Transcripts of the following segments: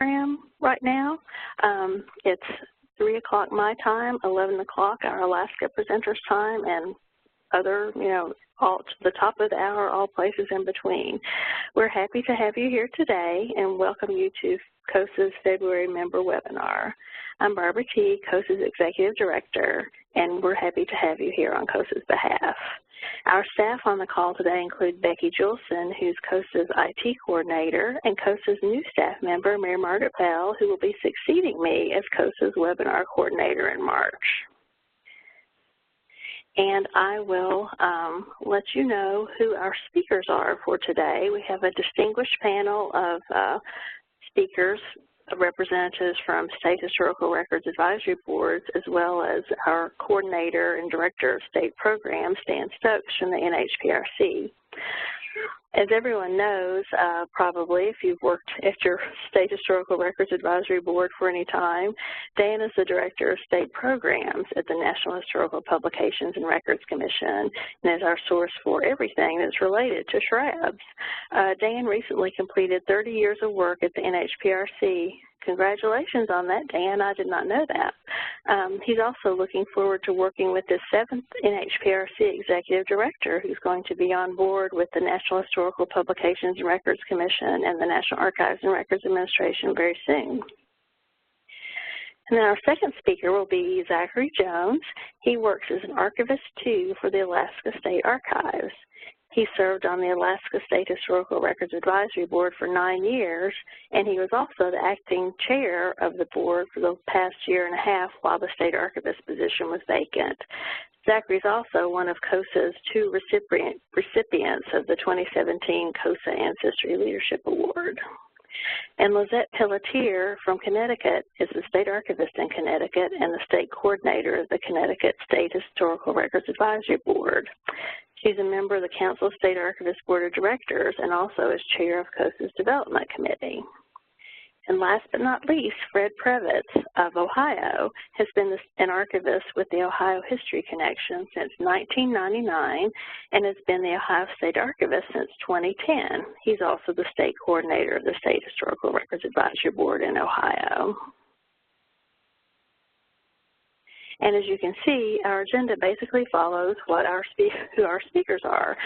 program right now. It's 3 o'clock my time, 11 o'clock our Alaska presenters time, and other, all to the top of the hour, all places in between. We're happy to have you here today and welcome you to COSA's February member webinar. I'm Barbara T., COSA's Executive Director, and we're happy to have you here on COSA's behalf. Our staff on the call today include Becky Julson, who's COSA's IT Coordinator, and COSA's new staff member, Mary Margaret Bell, who will be succeeding me as COSA's Webinar Coordinator in March. And I will let you know who our speakers are for today. We have a distinguished panel of speakers, representatives from State Historical Records Advisory Boards, as well as our Coordinator and Director of State Programs, Dan Stokes from the NHPRC. As everyone knows, probably if you've worked at your State Historical Records Advisory Board for any time, Dan is the Director of State Programs at the National Historical Publications and Records Commission and is our source for everything that's related to SHRABs. Dan recently completed 30 years of work at the NHPRC. Congratulations on that, Dan. I did not know that. He's also looking forward to working with the 7th NHPRC Executive Director, who's going to be on board with the National Historical Publications and Records Commission and the National Archives and Records Administration very soon. And then our second speaker will be Zachary Jones. He works as an archivist, too, for the Alaska State Archives. He served on the Alaska State Historical Records Advisory Board for 9 years, and he was also the acting chair of the board for the past year and a half while the state archivist position was vacant. Zachary is also one of COSA's 2 recipients of the 2017 COSA Ancestry Leadership Award. And Lizette Pelletier from Connecticut is the state archivist in Connecticut and the state coordinator of the Connecticut State Historical Records Advisory Board. She's a member of the Council of State Archivists Board of Directors and also is chair of COSA's Development Committee. And last but not least, Fred Previtz of Ohio has been an archivist with the Ohio History Connection since 1999 and has been the Ohio State Archivist since 2010. He's also the state coordinator of the State Historical Records Advisory Board in Ohio. And as you can see, our agenda basically follows what who our speakers are.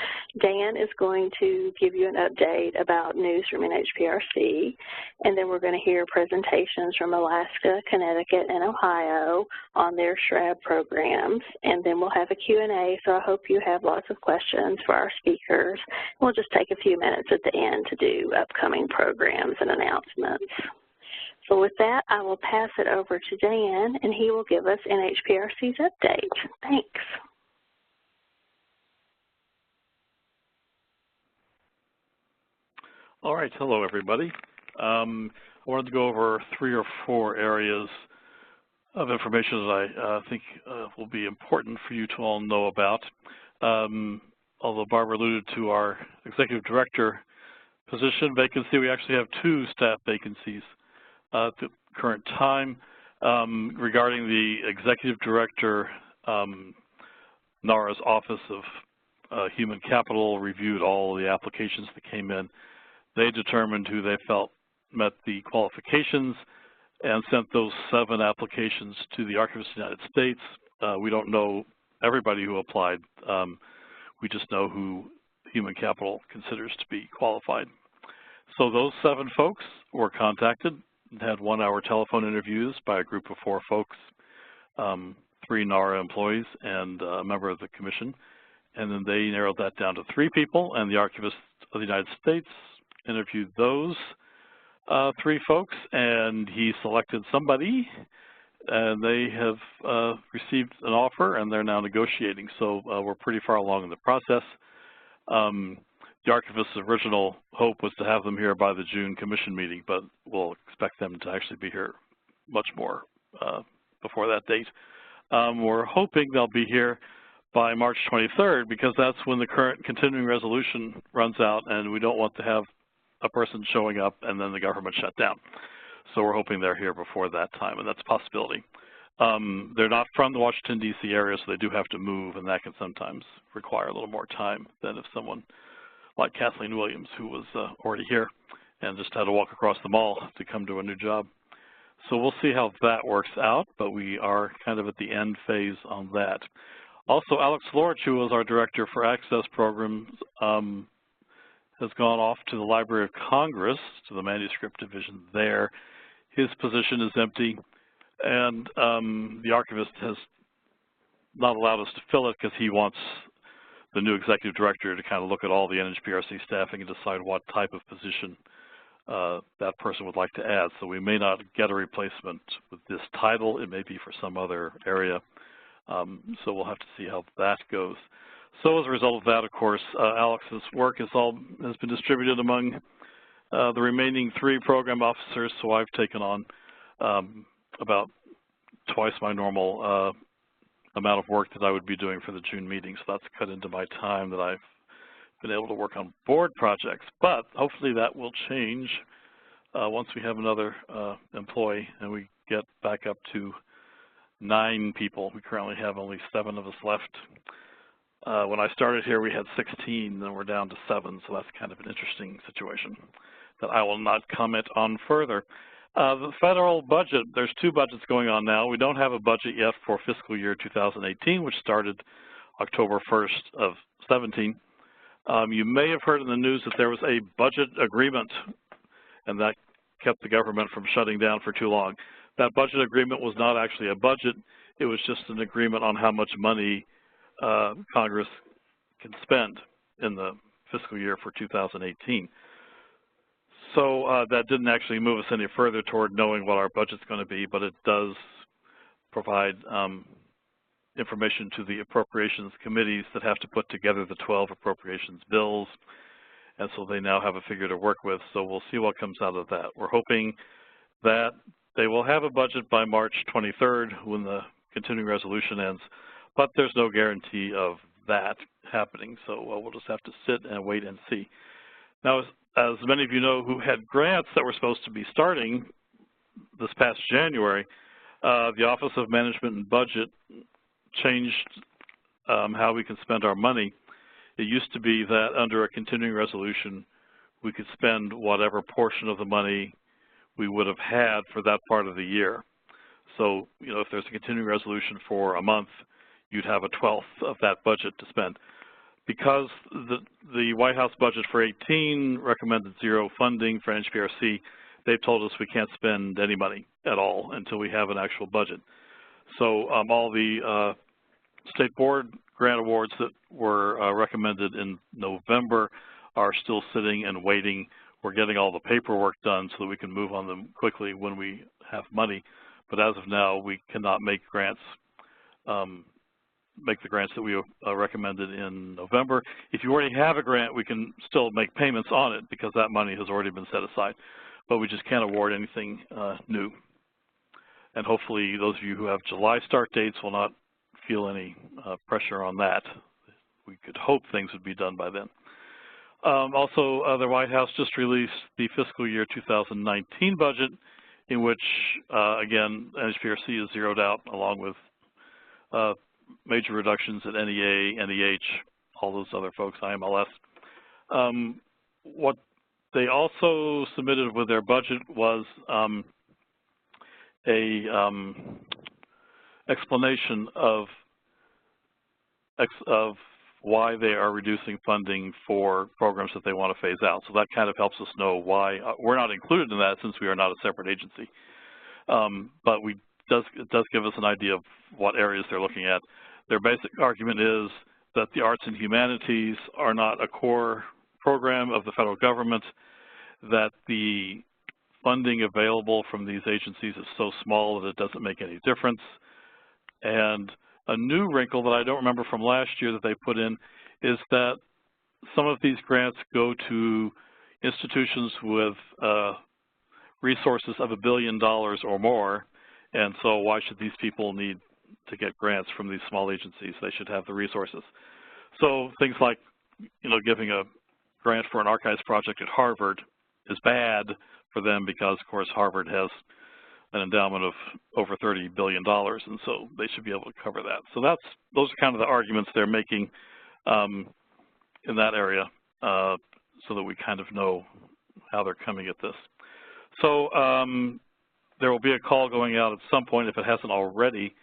Dan is going to give you an update about news from NHPRC, and then we're going to hear presentations from Alaska, Connecticut, and Ohio on their SHRAB programs, and then we'll have a Q&A, so I hope you have lots of questions for our speakers. We'll just take a few minutes at the end to do upcoming programs and announcements. So with that, I will pass it over to Dan, and he will give us NHPRC's update. Thanks. All right. Hello, everybody. I wanted to go over 3 or 4 areas of information that I think will be important for you to all know about. Although Barbara alluded to our executive director position vacancy, we actually have 2 staff vacancies at the current time. Regarding the executive director, NARA's Office of Human Capital reviewed all the applications that came in. They determined who they felt met the qualifications and sent those 7 applications to the Archivist of the United States. We don't know everybody who applied. We just know who Human Capital considers to be qualified. So those 7 folks were contacted, had 1-hour telephone interviews by a group of 4 folks, 3 NARA employees and a member of the commission. And then they narrowed that down to 3 people, and the Archivist of the United States interviewed those 3 folks, and he selected somebody, and they have received an offer, and they're now negotiating. So we're pretty far along in the process. The Archivist's original hope was to have them here by the June commission meeting, but we'll expect them to actually be here much more before that date. We're hoping they'll be here by March 23rd because that's when the current continuing resolution runs out, and we don't want to have a person showing up and then the government shut down. So we're hoping they're here before that time, and that's a possibility. They're not from the Washington, D.C. area, so they do have to move, and that can sometimes require a little more time than if someone like Kathleen Williams, who was already here and just had to walk across the mall to come to a new job. So we'll see how that works out, but we are kind of at the end phase on that. Also, Alex Lorich, who was our director for access programs, has gone off to the Library of Congress, to the manuscript division there. His position is empty, and the archivist has not allowed us to fill it because he wants the new executive director to kind of look at all the NHPRC staffing and decide what type of position that person would like to add. So we may not get a replacement with this title. It may be for some other area. So we'll have to see how that goes. So as a result of that, of course, Alex's work has been distributed among the remaining 3 program officers. So I've taken on about twice my normal amount of work that I would be doing for the June meeting. So that's cut into my time that I've been able to work on board projects. But hopefully that will change once we have another employee and we get back up to 9 people. We currently have only 7 of us left. When I started here, we had 16, then we're down to 7, so that's kind of an interesting situation that I will not comment on further. The federal budget, there's 2 budgets going on now. We don't have a budget yet for fiscal year 2018, which started October 1st of 17. You may have heard in the news that there was a budget agreement, and that kept the government from shutting down for too long. That budget agreement was not actually a budget. It was just an agreement on how much money Congress can spend in the fiscal year for 2018. So that didn't actually move us any further toward knowing what our budget's going to be, but it does provide information to the appropriations committees that have to put together the 12 appropriations bills, and so they now have a figure to work with. So we'll see what comes out of that. We're hoping that they will have a budget by March 23rd when the continuing resolution ends, but there's no guarantee of that happening, so we'll just have to sit and wait and see. Now, as many of you know who had grants that were supposed to be starting this past January, the Office of Management and Budget changed how we can spend our money. It used to be that under a continuing resolution, we could spend whatever portion of the money we would have had for that part of the year. So, you know, if there's a continuing resolution for a month, you'd have a 12th of that budget to spend. Because the White House budget for 18 recommended 0 funding for NHPRC, they've told us we can't spend any money at all until we have an actual budget. So all the state board grant awards that were recommended in November are still sitting and waiting. We're getting all the paperwork done so that we can move on them quickly when we have money. But as of now, we cannot make grants, make the grants that we recommended in November. If you already have a grant, we can still make payments on it because that money has already been set aside. But we just can't award anything new. And hopefully those of you who have July start dates will not feel any pressure on that. We could hope things would be done by then. Also, the White House just released the fiscal year 2019 budget, in which, again, NHPRC is zeroed out along with major reductions at NEA, NEH, all those other folks, IMLS. What they also submitted with their budget was explanation of why they are reducing funding for programs that they want to phase out. So that kind of helps us know why we're not included in that since we are not a separate agency. But it does give us an idea of what areas they're looking at. Their basic argument is that the arts and humanities are not a core program of the federal government, that the funding available from these agencies is so small that it doesn't make any difference. And a new wrinkle that I don't remember from last year that they put in is that some of these grants go to institutions with resources of $1 billion or more, and so why should these people need to get grants from these small agencies? They should have the resources. So things like, you know, giving a grant for an archives project at Harvard is bad for them because, of course, Harvard has an endowment of over $30 billion, and so they should be able to cover that. So those are kind of the arguments they're making in that area, so that we kind of know how they're coming at this. So there will be a call going out at some point, if it hasn't already,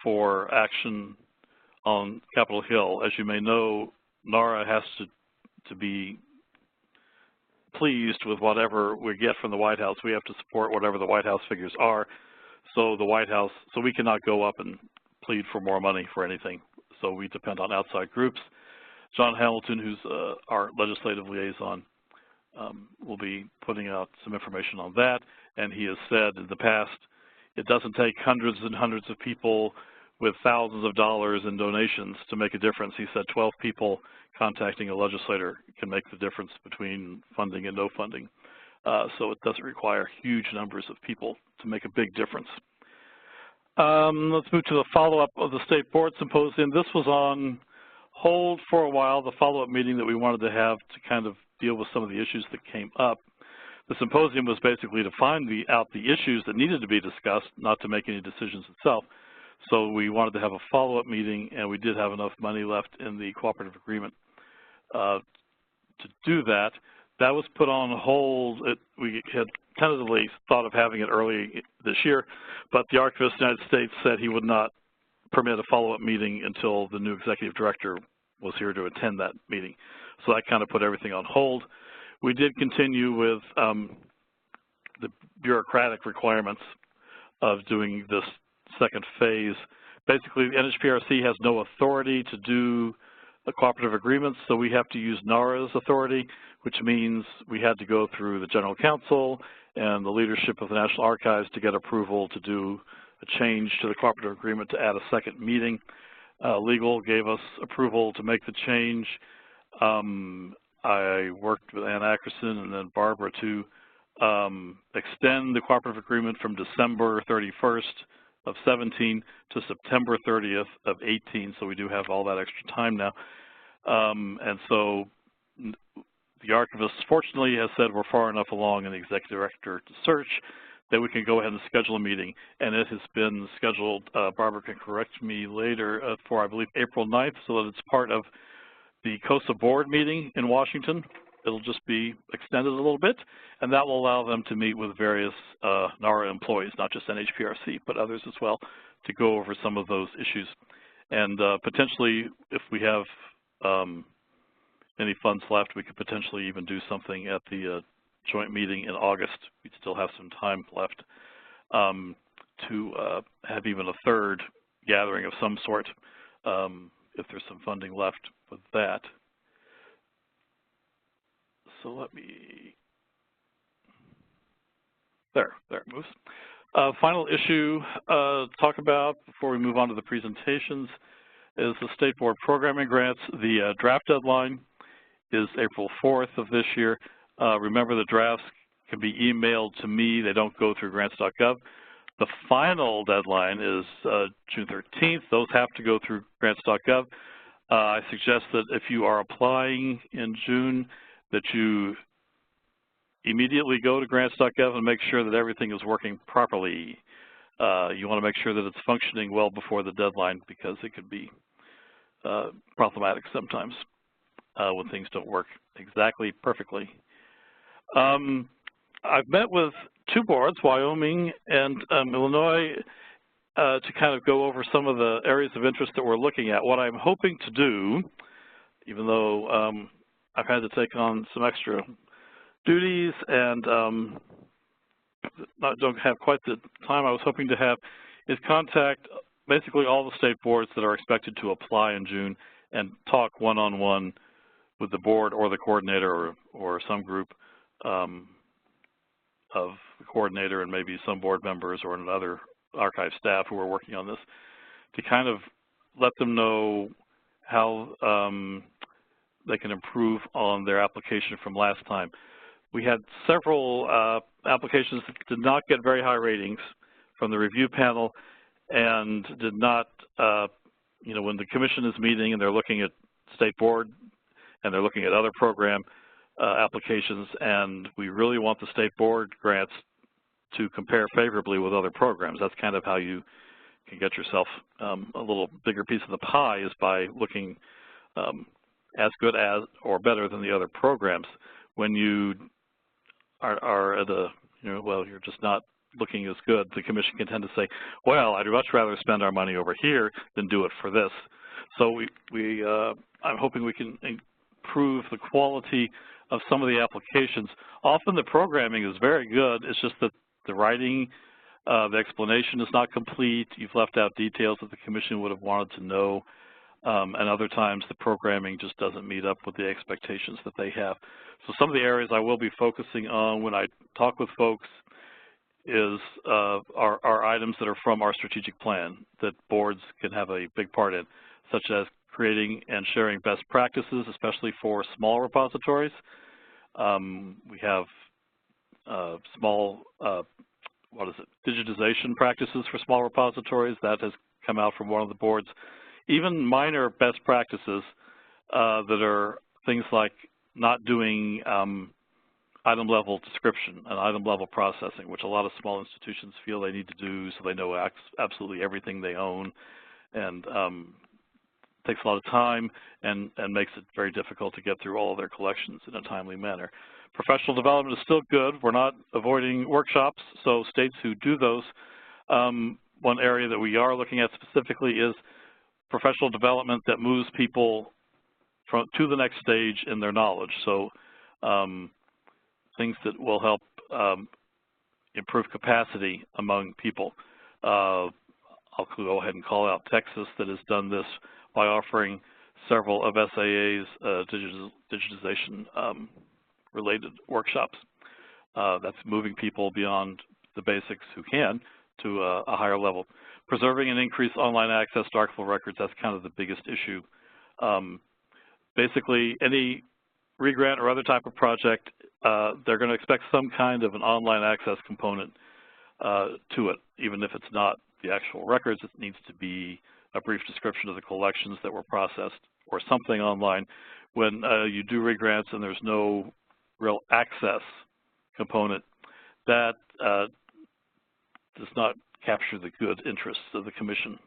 for action on Capitol Hill. As you may know, NARA has to be pleased with whatever we get from the White House. We have to support whatever the White House figures are. So the White House, so we cannot go up and plead for more money for anything. So we depend on outside groups. John Hamilton, who's our legislative liaison, will be putting out some information on that. And he has said in the past, it doesn't take hundreds and hundreds of people with thousands of dollars in donations to make a difference. He said 12 people contacting a legislator can make the difference between funding and no funding. So it doesn't require huge numbers of people to make a big difference. Let's move to the follow-up of the State Board Symposium. This was on hold for a while, the follow-up meeting that we wanted to have to kind of deal with some of the issues that came up. The symposium was basically to find out the issues that needed to be discussed, not to make any decisions itself. So we wanted to have a follow-up meeting, and we did have enough money left in the cooperative agreement to do that. That was put on hold. We had tentatively thought of having it early this year, but the Archivist of the United States said he would not permit a follow-up meeting until the new executive director was here to attend that meeting. So that kind of put everything on hold. We did continue with the bureaucratic requirements of doing this second phase. Basically, the NHPRC has no authority to do the cooperative agreements, so we have to use NARA's authority, which means we had to go through the General Counsel and the leadership of the National Archives to get approval to do a change to the cooperative agreement to add a second meeting. Legal gave us approval to make the change. I worked with Ann Ackerson and then Barbara to extend the cooperative agreement from December 31st of 17 to September 30th of 18, so we do have all that extra time now. And so the archivist, fortunately, has said we're far enough along in the executive director search that we can go ahead and schedule a meeting. And it has been scheduled, Barbara can correct me later, for I believe April 9th, so that it's part of the COSA board meeting in Washington. It'll just be extended a little bit, and that will allow them to meet with various NARA employees, not just NHPRC, but others as well, to go over some of those issues. And potentially, if we have any funds left, we could potentially even do something at the joint meeting in August. We'd still have some time left to have even a third gathering of some sort if there's some funding left with that. So let me, there it moves. Final issue to talk about before we move on to the presentations is the State Board Programming Grants. The draft deadline is April 4th of this year. Remember, the drafts can be emailed to me. They don't go through grants.gov. The final deadline is June 13th. Those have to go through grants.gov. I suggest that if you are applying in June, that you immediately go to grants.gov and make sure that everything is working properly. You want to make sure that it's functioning well before the deadline, because it could be problematic sometimes when things don't work exactly perfectly. I've met with two boards, Wyoming and Illinois, to kind of go over some of the areas of interest that we're looking at. What I'm hoping to do, even though I've had to take on some extra duties and don't have quite the time I was hoping to have, is contact basically all the state boards that are expected to apply in June and talk one-on-one with the board or the coordinator or some group of the coordinator and maybe some board members or another archive staff who are working on this, to kind of let them know how they can improve on their application from last time. We had several applications that did not get very high ratings from the review panel and did not, you know, when the commission is meeting and they're looking at state board and they're looking at other program applications, and we really want the state board grants to compare favorably with other programs. That's kind of how you can get yourself a little bigger piece of the pie, is by looking as good as or better than the other programs. When you are at a, well, you're just not looking as good, the commission can tend to say, well, I'd much rather spend our money over here than do it for this. So I'm hoping we can improve the quality of some of the applications. Often the programming is very good. It's just that the writing, the explanation is not complete. You've left out details that the commission would have wanted to know. And other times the programming just doesn't meet up with the expectations that they have. So some of the areas I will be focusing on when I talk with folks is are items that are from our strategic plan that boards can have a big part in, such as creating and sharing best practices, especially for small repositories. We have small, digitization practices for small repositories. That has come out from one of the boards. Even minor best practices that are things like not doing item level description and item level processing, which a lot of small institutions feel they need to do so they know absolutely everything they own, and takes a lot of time and makes it very difficult to get through all of their collections in a timely manner. Professional development is still good. We're not avoiding workshops, so states who do those, one area that we are looking at specifically is professional development that moves people to the next stage in their knowledge. So things that will help improve capacity among people. I'll go ahead and call out Texas that has done this by offering several of SAA's digitization related workshops. That's moving people beyond the basics who can to a higher level. Preserving and increase online access to archival records, that's kind of the biggest issue. Basically, any regrant or other type of project, they're going to expect some kind of an online access component to it, even if it's not the actual records. It needs to be a brief description of the collections that were processed or something online. When you do regrants and there's no real access component, that does not capture the good interests of the commission.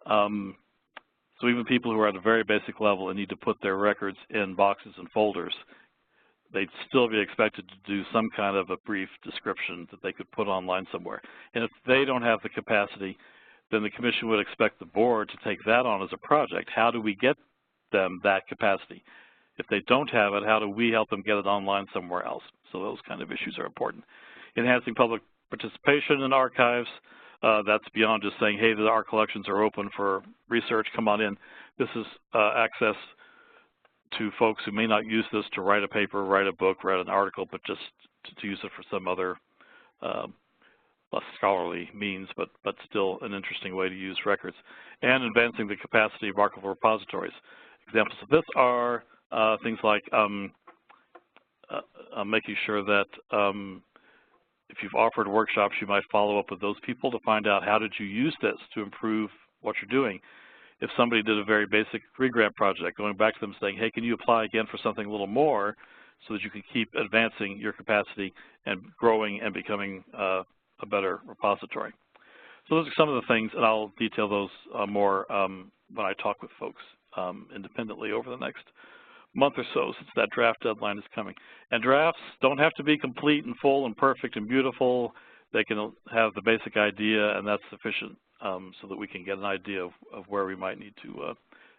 So even people who are at a very basic level and need to put their records in boxes and folders, they'd still be expected to do some kind of a brief description that they could put online somewhere. And if they don't have the capacity, then the commission would expect the board to take that on as a project. How do we get them that capacity? If they don't have it, how do we help them get it online somewhere else? So those kind of issues are important. Enhancing public participation in archives, that's beyond just saying, hey, our collections are open for research, come on in. This is access to folks who may not use this to write a paper, write a book, write an article, but just to use it for some other less scholarly means, but still an interesting way to use records. And advancing the capacity of archival repositories. Examples of this are things like making sure that if you've offered workshops, you might follow up with those people to find out how did you use this to improve what you're doing. If somebody did a very basic regrant project, going back to them saying, hey, can you apply again for something a little more so that you can keep advancing your capacity and growing and becoming a better repository. So those are some of the things, and I'll detail those more when I talk with folks independently over the next month or so, since that draft deadline is coming. And drafts don't have to be complete and full and perfect and beautiful. They can have the basic idea, and that's sufficient so that we can get an idea of where we might need to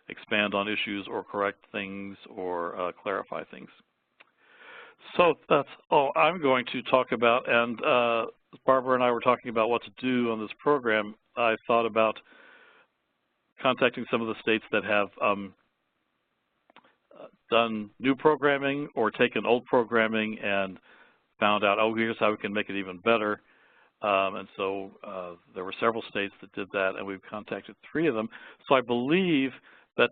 expand on issues or correct things or clarify things. So that's all I'm going to talk about. And Barbara and I were talking about what to do on this program. I thought about contacting some of the states that have done new programming or taken old programming and found out, oh, here's how we can make it even better. And so there were several states that did that, and we've contacted 3 of them. So I believe that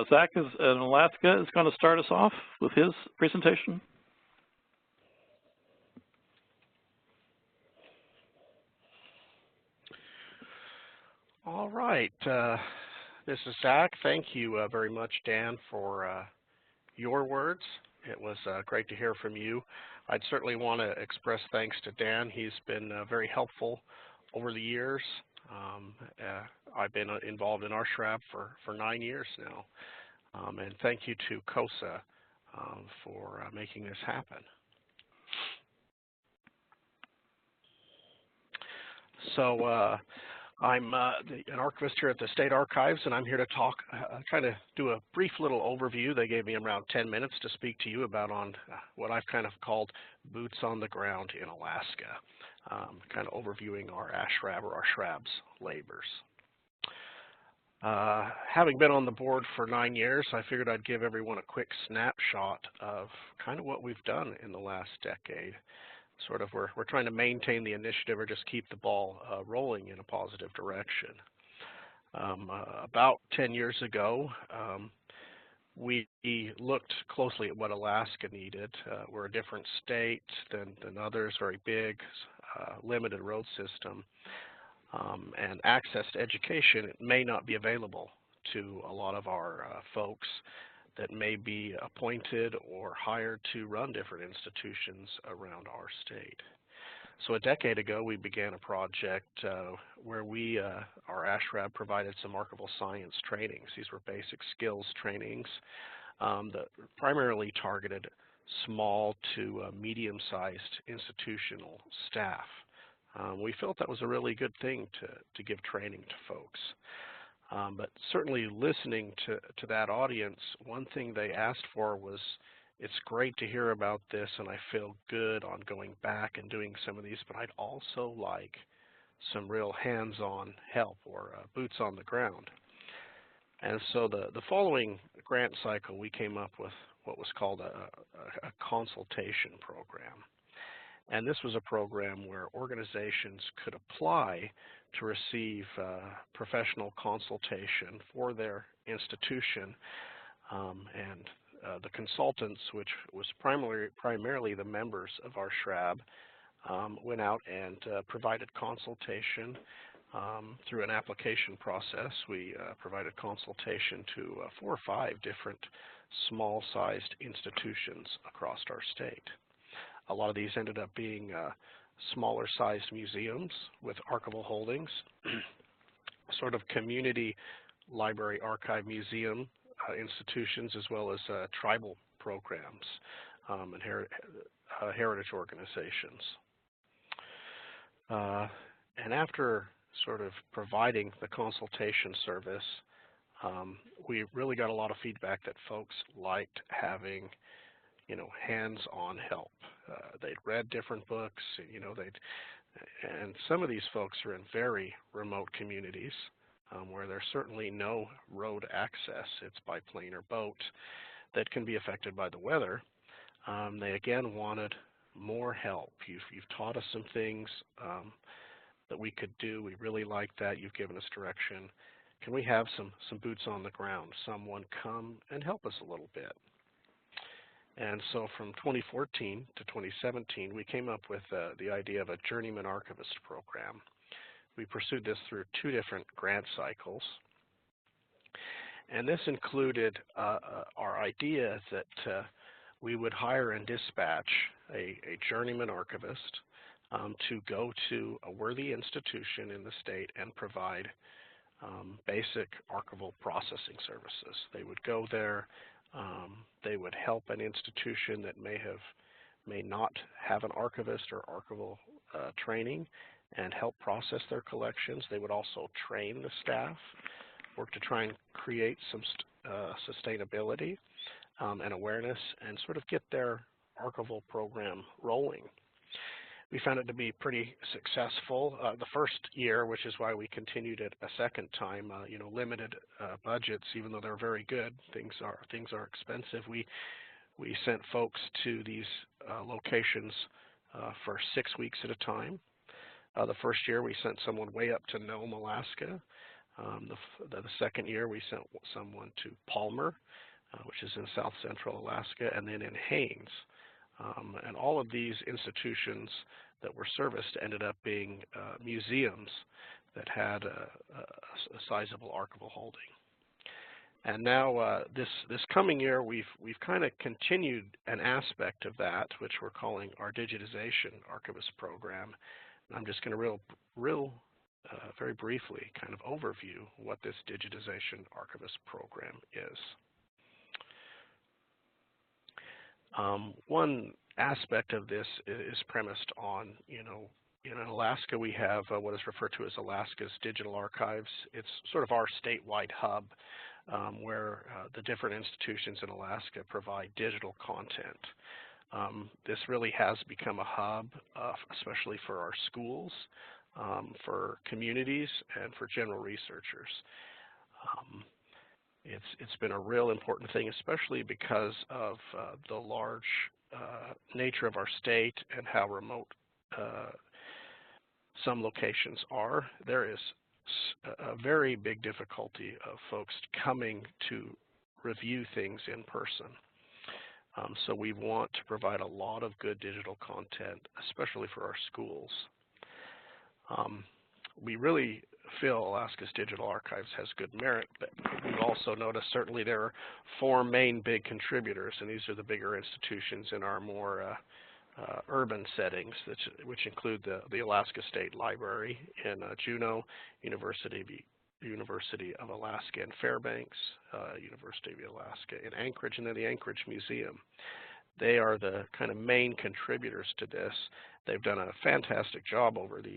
Zach in Alaska is going to start us off with his presentation. All right. This is Zach. Thank you very much, Dan, for your words. It was great to hear from you. I'd certainly want to express thanks to Dan. He's been very helpful over the years. I've been involved in SHRAB for 9 years now. And thank you to COSA for making this happen. So I'm an archivist here at the State Archives, and I'm here to talk, kind of do a brief little overview. They gave me around 10 minutes to speak to you about on what I've kind of called boots on the ground in Alaska, kind of overviewing our ASHRAB or our SHRAB's labors. Having been on the board for 9 years, I figured I'd give everyone a quick snapshot of kind of what we've done in the last decade. Sort of we're trying to maintain the initiative or just keep the ball rolling in a positive direction. About 10 years ago, we looked closely at what Alaska needed. We're a different state than others, very big, limited road system, and access to education may not be available to a lot of our folks that may be appointed or hired to run different institutions around our state. So a decade ago, we began a project where our ASHRAB provided some archival science trainings. These were basic skills trainings that primarily targeted small to medium-sized institutional staff. We felt that was a really good thing to give training to folks. But certainly listening to that audience, one thing they asked for was, it's great to hear about this and I feel good on going back and doing some of these, but I'd also like some real hands-on help or boots on the ground. And so the following grant cycle, we came up with what was called a consultation program. And this was a program where organizations could apply to receive professional consultation for their institution, and the consultants, which was primarily the members of our SHRAB, went out and provided consultation through an application process. We provided consultation to 4 or 5 different small-sized institutions across our state. A lot of these ended up being smaller-sized museums with archival holdings, sort of community library archive museum institutions, as well as tribal programs and heritage organizations. And after sort of providing the consultation service, we really got a lot of feedback that folks liked having hands-on help. They'd read different books, and some of these folks are in very remote communities where there's certainly no road access. It's by plane or boat that can be affected by the weather. They again wanted more help. You've taught us some things that we could do. We really like that. You've given us direction. Can we have some boots on the ground? Someone come and help us a little bit. And so from 2014 to 2017, we came up with the idea of a Journeyman Archivist program. We pursued this through 2 different grant cycles. And this included our idea that we would hire and dispatch a Journeyman Archivist to go to a worthy institution in the state and provide basic archival processing services. They would go there. They would help an institution that may not have an archivist or archival training and help process their collections. They would also train the staff, work to try and create some sustainability and awareness, and sort of get their archival program rolling. We found it to be pretty successful. The first year, which is why we continued it a second time, limited budgets, even though they're very good. Things are expensive. We sent folks to these locations for 6 weeks at a time. The first year, we sent someone way up to Nome, Alaska. The second year, we sent someone to Palmer, which is in south central Alaska, and then in Haines. And all of these institutions that were serviced ended up being museums that had a sizable archival holding. And now this coming year, we've kind of continued an aspect of that, which we're calling our digitization archivist program. And I'm just going to very briefly kind of overview what this digitization archivist program is. One aspect of this is premised on, in Alaska, we have what is referred to as Alaska's Digital Archives. It's sort of our statewide hub where the different institutions in Alaska provide digital content. This really has become a hub, especially for our schools, for communities, and for general researchers. It's been a real important thing, especially because of the large nature of our state and how remote some locations are. There is a very big difficulty of folks coming to review things in person. So we want to provide a lot of good digital content, especially for our schools. We really feel Alaska's Digital Archives has good merit, but we've also noticed certainly there are 4 main big contributors, and these are the bigger institutions in our more urban settings, which include the Alaska State Library in Juneau, University of Alaska in Fairbanks, University of Alaska in Anchorage, and then the Anchorage Museum. They are the kind of main contributors to this. They've done a fantastic job over the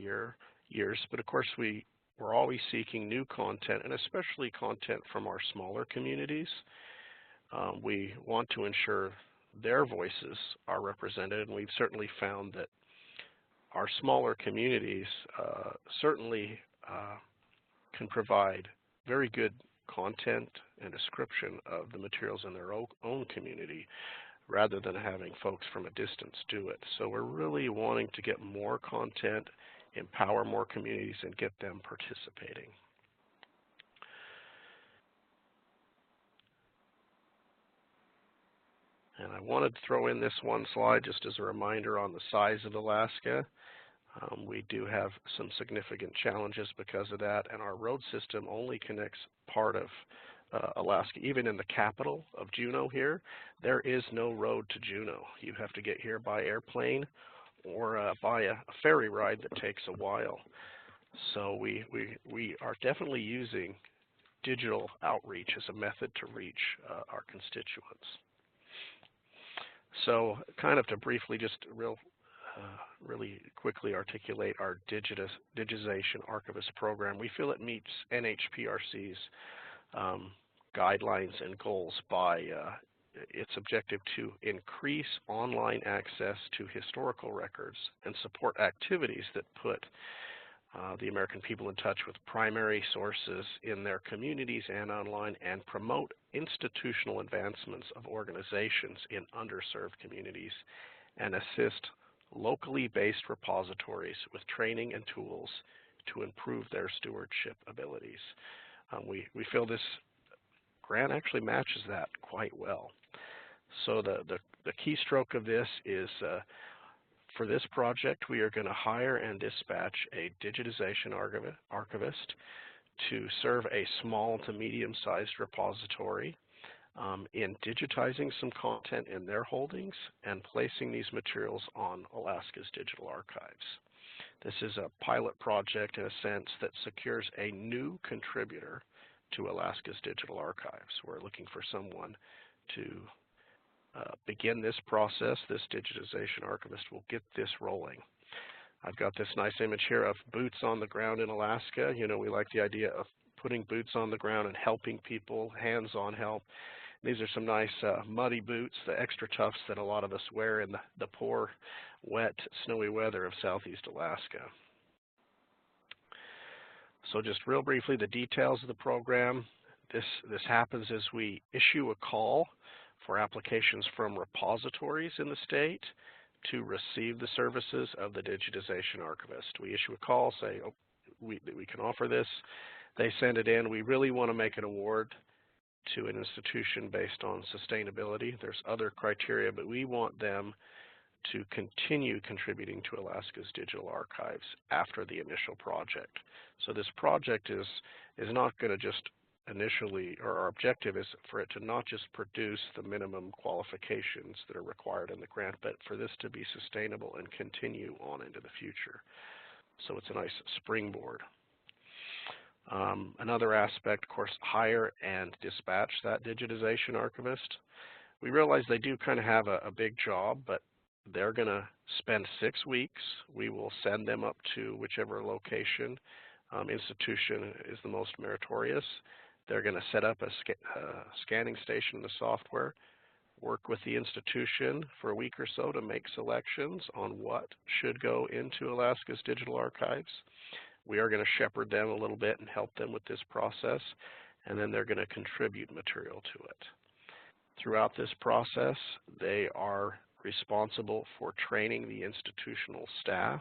years, but of course we're always seeking new content, and especially content from our smaller communities. We want to ensure their voices are represented, and we've certainly found that our smaller communities certainly can provide very good content and description of the materials in their own community, rather than having folks from a distance do it. So we're really wanting to get more content, empower more communities, and get them participating. And I wanted to throw in this one slide just as a reminder on the size of Alaska. We do have some significant challenges because of that, and our road system only connects part of Alaska. Even in the capital of Juneau here, there is no road to Juneau. You have to get here by airplane or by a ferry ride that takes a while. So we are definitely using digital outreach as a method to reach our constituents. So kind of to briefly just really quickly articulate our digitization archivist program, we feel it meets NHPRC's guidelines and goals by its objective to increase online access to historical records and support activities that put the American people in touch with primary sources in their communities and online, and promote institutional advancements of organizations in underserved communities, and assist locally based repositories with training and tools to improve their stewardship abilities. We feel this grant actually matches that quite well. So the keystroke of this is for this project, we are going to hire and dispatch a digitization archivist to serve a small to medium-sized repository in digitizing some content in their holdings and placing these materials on Alaska's Digital Archives. This is a pilot project in a sense that secures a new contributor to Alaska's Digital Archives. We're looking for someone to begin this process. This digitization archivist will get this rolling. I've got this nice image here of boots on the ground in Alaska. You know, we like the idea of putting boots on the ground and helping people, hands-on help. These are some nice muddy boots, the extra toughs that a lot of us wear in the poor, wet, snowy weather of southeast Alaska. So just real briefly, the details of the program. This happens as we issue a call for applications from repositories in the state to receive the services of the digitization archivist. We issue a call, say, oh, we can offer this. They send it in. We really want to make an award to an institution based on sustainability. There's other criteria, but we want them to continue contributing to Alaska's Digital Archives after the initial project. So this project is not going to just initially, or our objective is for it to not just produce the minimum qualifications that are required in the grant, but for this to be sustainable and continue on into the future. So it's a nice springboard. Another aspect, of course, hire and dispatch that digitization archivist. We realize they do kind of have a big job, but They're going to spend 6 weeks. We will send them up to whichever location, institution is the most meritorious. They're going to set up a scanning station in the software, work with the institution for a week or so to make selections on what should go into Alaska's digital archives. We are going to shepherd them a little bit and help them with this process, and then they're going to contribute material to it. Throughout this process, they are responsible for training the institutional staff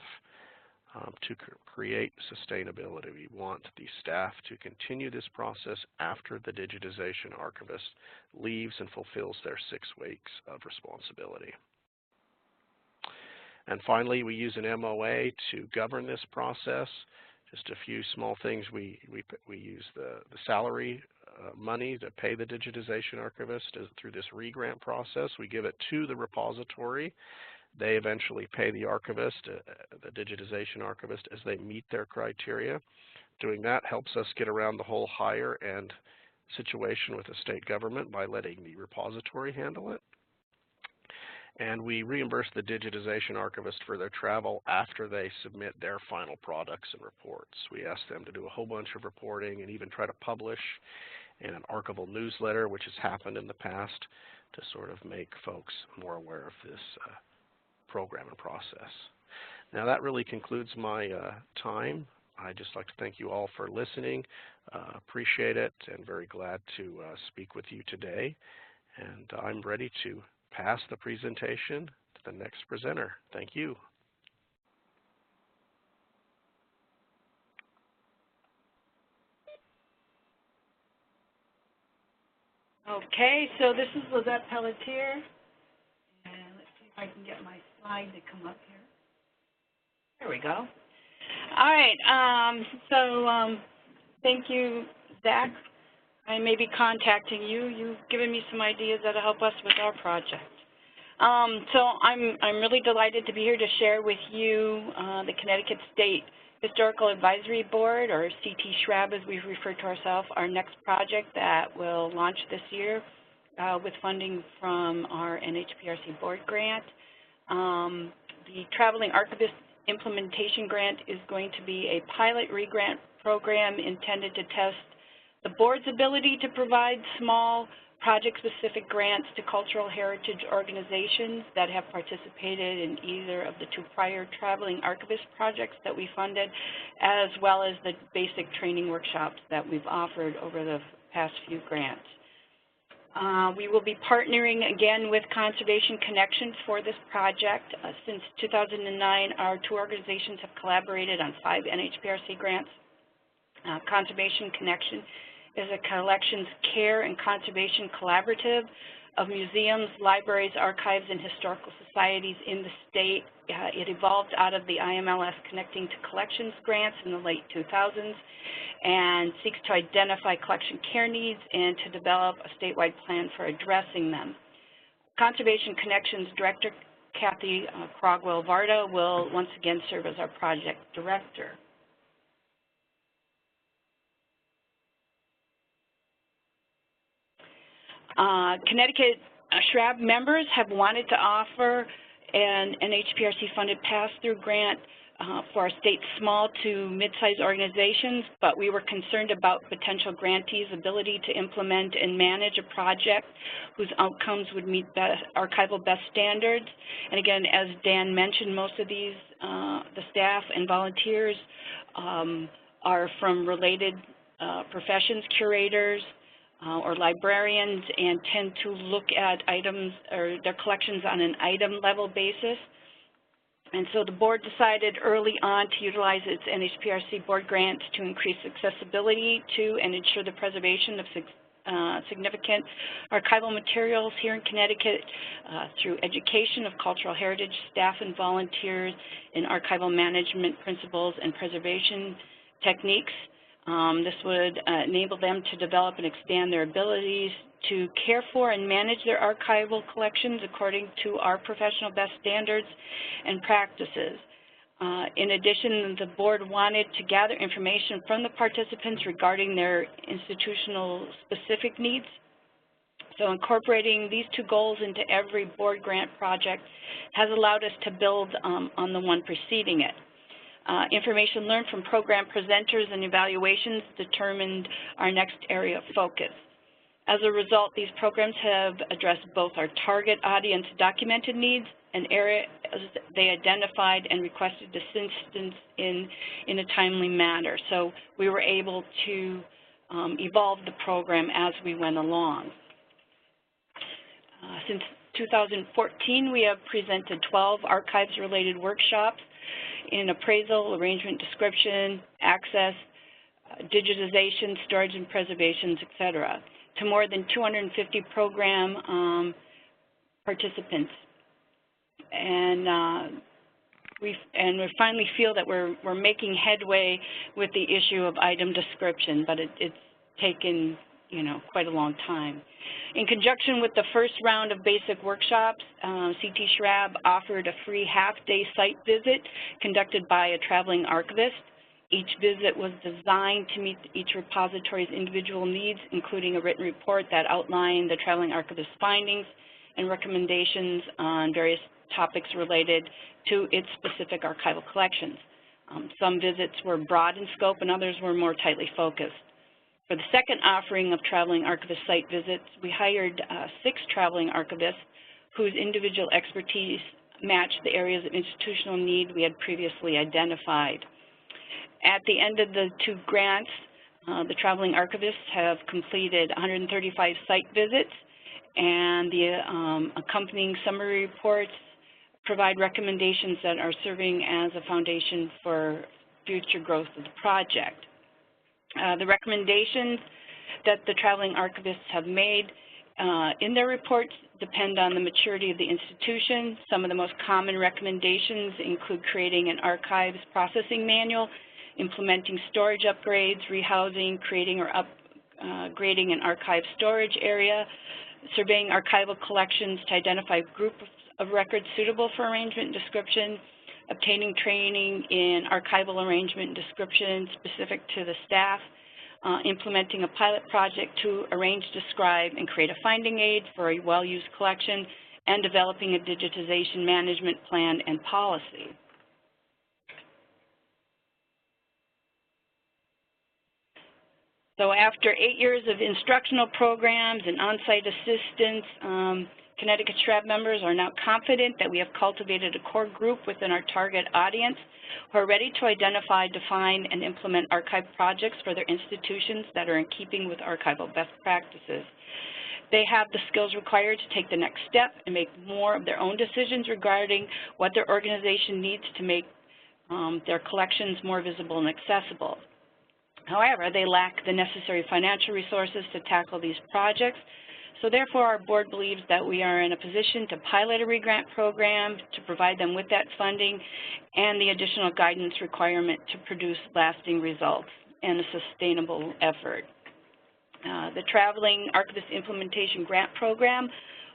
to create sustainability. We want the staff to continue this process after the digitization archivist leaves and fulfills their 6 weeks of responsibility. And finally, we use an MOA to govern this process. Just a few small things. We use the salary money to pay the digitization archivist through this re-grant process. We give it to the repository. They eventually pay the archivist, the digitization archivist, as they meet their criteria. Doing that helps us get around the whole hire and situation with the state government by letting the repository handle it. And we reimburse the digitization archivist for their travel after they submit their final products and reports. We ask them to do a whole bunch of reporting and even try to publish in an archival newsletter, which has happened in the past, to sort of make folks more aware of this program and process. Now that really concludes my time. I'd just like to thank you all for listening. Appreciate it, and very glad to speak with you today. And I'm ready to pass the presentation to the next presenter. Thank you. Okay, so this is Lizette Pelletier, and let's see if I can get my slide to come up here. There we go. All right, thank you, Zach. I may be contacting you. You've given me some ideas that'll help us with our project. So I'm really delighted to be here to share with you the Connecticut State Historical Advisory Board, or CT-SHRAB as we refer to ourselves, our next project that will launch this year with funding from our NHPRC board grant. The Traveling Archivist Implementation Grant is going to be a pilot re-grant program intended to test the board's ability to provide small project-specific grants to cultural heritage organizations that have participated in either of the 2 prior traveling archivist projects that we funded, as well as the basic training workshops that we've offered over the past few grants. We will be partnering again with Conservation Connection for this project. Since 2009, our 2 organizations have collaborated on 5 NHPRC grants. Conservation Connection is a collections care and conservation collaborative of museums, libraries, archives, and historical societies in the state. It evolved out of the IMLS Connecting to Collections grants in the late 2000s and seeks to identify collection care needs and to develop a statewide plan for addressing them. Conservation Connections Director Kathy Crogwell-Varda will once again serve as our project director. Connecticut SHRAB members have wanted to offer an NHPRC-funded pass-through grant for our state's small to mid-sized organizations, but we were concerned about potential grantees' ability to implement and manage a project whose outcomes would meet archival best standards. And again, as Dan mentioned, most of these, the staff and volunteers are from related professions, curators, or librarians, and tend to look at items or their collections on an item level basis. And so the board decided early on to utilize its NHPRC board grants to increase accessibility to and ensure the preservation of significant archival materials here in Connecticut through education of cultural heritage staff and volunteers in archival management principles and preservation techniques. This would enable them to develop and expand their abilities to care for and manage their archival collections according to our professional best standards and practices. In addition, the board wanted to gather information from the participants regarding their institutional specific needs. So incorporating these two goals into every board grant project has allowed us to build on the one preceding it. Information learned from program presenters and evaluations determined our next area of focus. As a result, these programs have addressed both our target audience documented needs and areas they identified and requested assistance in a timely manner. So we were able to evolve the program as we went along. Since 2014, we have presented 12 archives-related workshops in appraisal, arrangement, description, access, digitization, storage and preservations, etc., to more than 250 program participants. And we finally feel that we're making headway with the issue of item description, but it's taken, quite a long time. In conjunction with the first round of basic workshops, SHRAB offered a free half-day site visit conducted by a traveling archivist. Each visit was designed to meet each repository's individual needs, including a written report that outlined the traveling archivist's findings and recommendations on various topics related to its specific archival collections. Some visits were broad in scope and others were more tightly focused. For the second offering of traveling archivist site visits, we hired 6 traveling archivists whose individual expertise matched the areas of institutional need we had previously identified. At the end of the 2 grants, the traveling archivists have completed 135 site visits, and the accompanying summary reports provide recommendations that are serving as a foundation for future growth of the project. The recommendations that the traveling archivists have made in their reports depend on the maturity of the institution. Some of the most common recommendations include creating an archives processing manual, implementing storage upgrades, rehousing, creating or upgrading an archive storage area, surveying archival collections to identify groups of records suitable for arrangement and description, obtaining training in archival arrangement and description specific to the staff, implementing a pilot project to arrange, describe, and create a finding aid for a well-used collection, and developing a digitization management plan and policy. So after 8 years of instructional programs and on-site assistance, Connecticut SHRAB members are now confident that we have cultivated a core group within our target audience who are ready to identify, define, and implement archive projects for their institutions that are in keeping with archival best practices. They have the skills required to take the next step and make more of their own decisions regarding what their organization needs to make their collections more visible and accessible. However, they lack the necessary financial resources to tackle these projects. So therefore, our board believes that we are in a position to pilot a re-grant program to provide them with that funding and the additional guidance requirement to produce lasting results and a sustainable effort. The Traveling Archivist Implementation Grant Program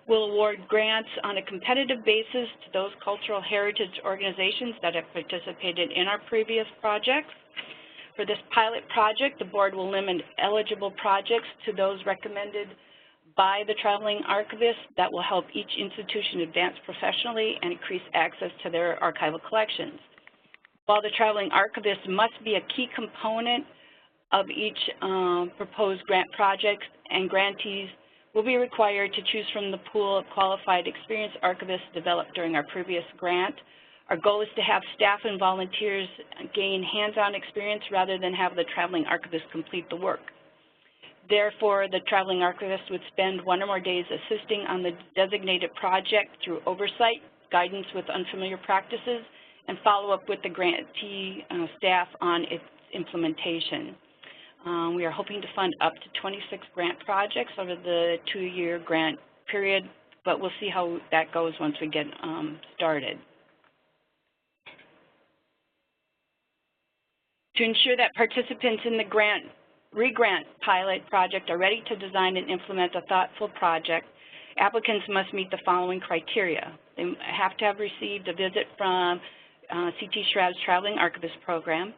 will award grants on a competitive basis to those cultural heritage organizations that have participated in our previous projects. For this pilot project, the board will limit eligible projects to those recommended by the traveling archivist that will help each institution advance professionally and increase access to their archival collections. While the traveling archivist must be a key component of each proposed grant project, and grantees will be required to choose from the pool of qualified experienced archivists developed during our previous grant. Our goal is to have staff and volunteers gain hands-on experience rather than have the traveling archivist complete the work. Therefore, the traveling archivist would spend 1 or more days assisting on the designated project through oversight, guidance with unfamiliar practices, and follow-up with the grantee staff on its implementation. We are hoping to fund up to 26 grant projects over the 2-year grant period, but we'll see how that goes once we get started. To ensure that participants in the re-grant pilot project are ready to design and implement a thoughtful project, applicants must meet the following criteria. They have to have received a visit from CT SHRAB's Traveling Archivist Program.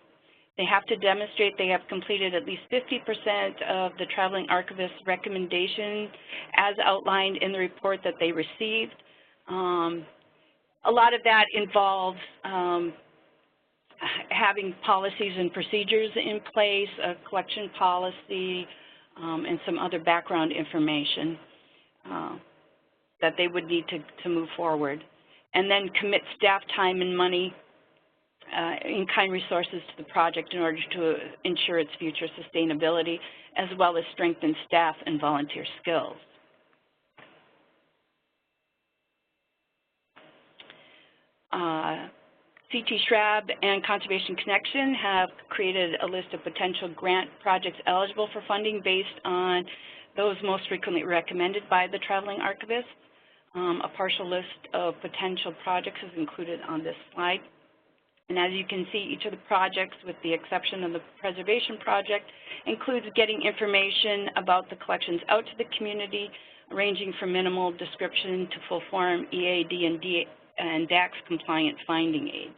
They have to demonstrate they have completed at least 50% of the traveling archivist's recommendation as outlined in the report that they received. A lot of that involves having policies and procedures in place, a collection policy, and some other background information that they would need to move forward. And then commit staff time and money, in-kind resources to the project in order to ensure its future sustainability, as well as strengthen staff and volunteer skills. SHRAB and Conservation Connection have created a list of potential grant projects eligible for funding based on those most frequently recommended by the traveling archivist. A partial list of potential projects is included on this slide. And as you can see, each of the projects, with the exception of the preservation project, includes getting information about the collections out to the community, ranging from minimal description to full-form EAD and DAX compliant finding aids.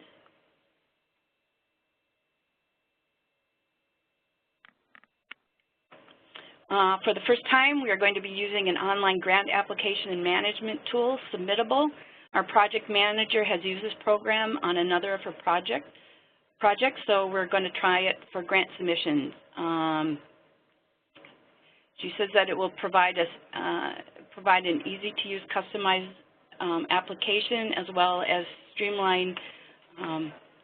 For the first time, we are going to be using an online grant application and management tool, Submittable. Our project manager has used this program on another of her projects, so we're going to try it for grant submissions. She says that it will provide an easy-to-use, customized application, as well as streamline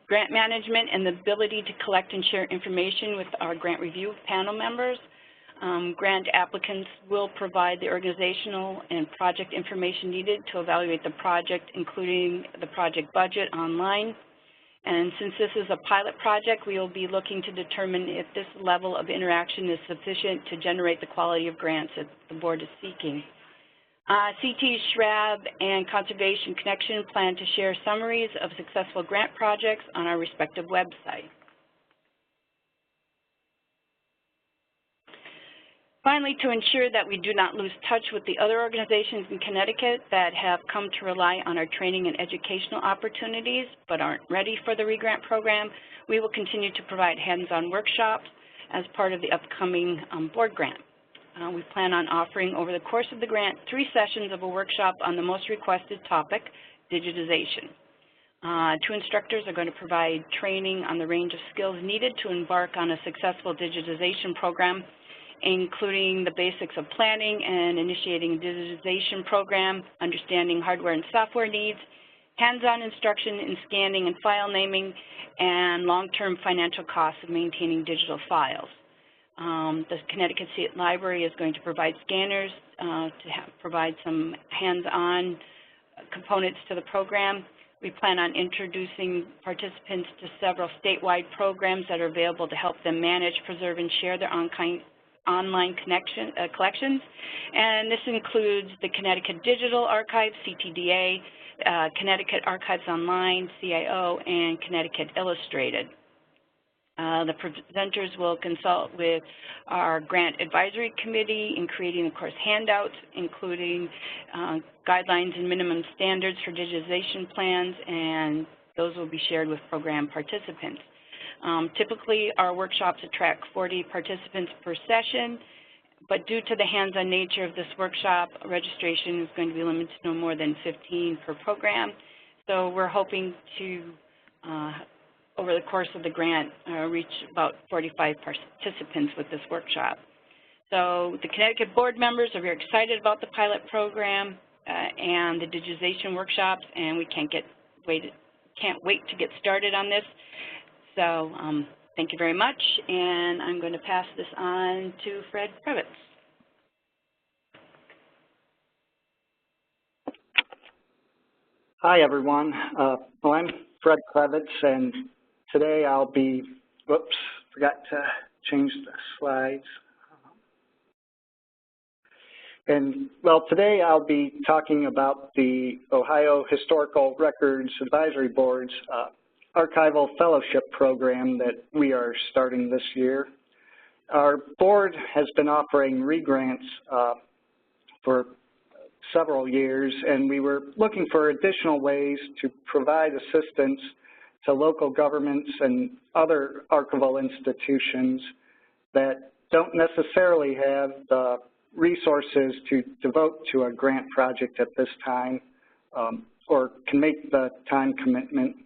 grant management and the ability to collect and share information with our grant review panel members. Grant applicants will provide the organizational and project information needed to evaluate the project, including the project budget, online. And since this is a pilot project, we will be looking to determine if this level of interaction is sufficient to generate the quality of grants that the board is seeking. SHRAB and Conservation Connection plan to share summaries of successful grant projects on our respective websites. Finally, to ensure that we do not lose touch with the other organizations in Connecticut that have come to rely on our training and educational opportunities but aren't ready for the regrant program, we will continue to provide hands-on workshops as part of the upcoming board grant. We plan on offering over the course of the grant 3 sessions of a workshop on the most requested topic, digitization. 2 instructors are going to provide training on the range of skills needed to embark on a successful digitization program, including the basics of planning and initiating a digitization program, understanding hardware and software needs, hands-on instruction in scanning and file naming, and long-term financial costs of maintaining digital files. The Connecticut State Library is going to provide scanners to provide some hands-on components to the program. We plan on introducing participants to several statewide programs that are available to help them manage, preserve, and share their online collections, and this includes the Connecticut Digital Archive, CTDA, Connecticut Archives Online, CIO, and Connecticut Illustrated. The presenters will consult with our Grant Advisory Committee in creating, of course, handouts, including guidelines and minimum standards for digitization plans, and those will be shared with program participants. Typically, our workshops attract 40 participants per session, but due to the hands-on nature of this workshop, registration is going to be limited to no more than 15 per program. So we're hoping to, over the course of the grant, reach about 45 participants with this workshop. So the Connecticut board members are very excited about the pilot program and the digitization workshops, and we can't wait to get started on this. So thank you very much, and I'm going to pass this on to Fred Previtz. Hi, everyone. Well, I'm Fred Previtz, and today I'll be, whoops, forgot to change the slides. And, well, today I'll be talking about the Ohio Historical Records Advisory Board's Archival Fellowship Program that we are starting this year. Our board has been offering regrants for several years, and we were looking for additional ways to provide assistance to local governments and other archival institutions that don't necessarily have the resources to devote to a grant project at this time or can make the time commitment.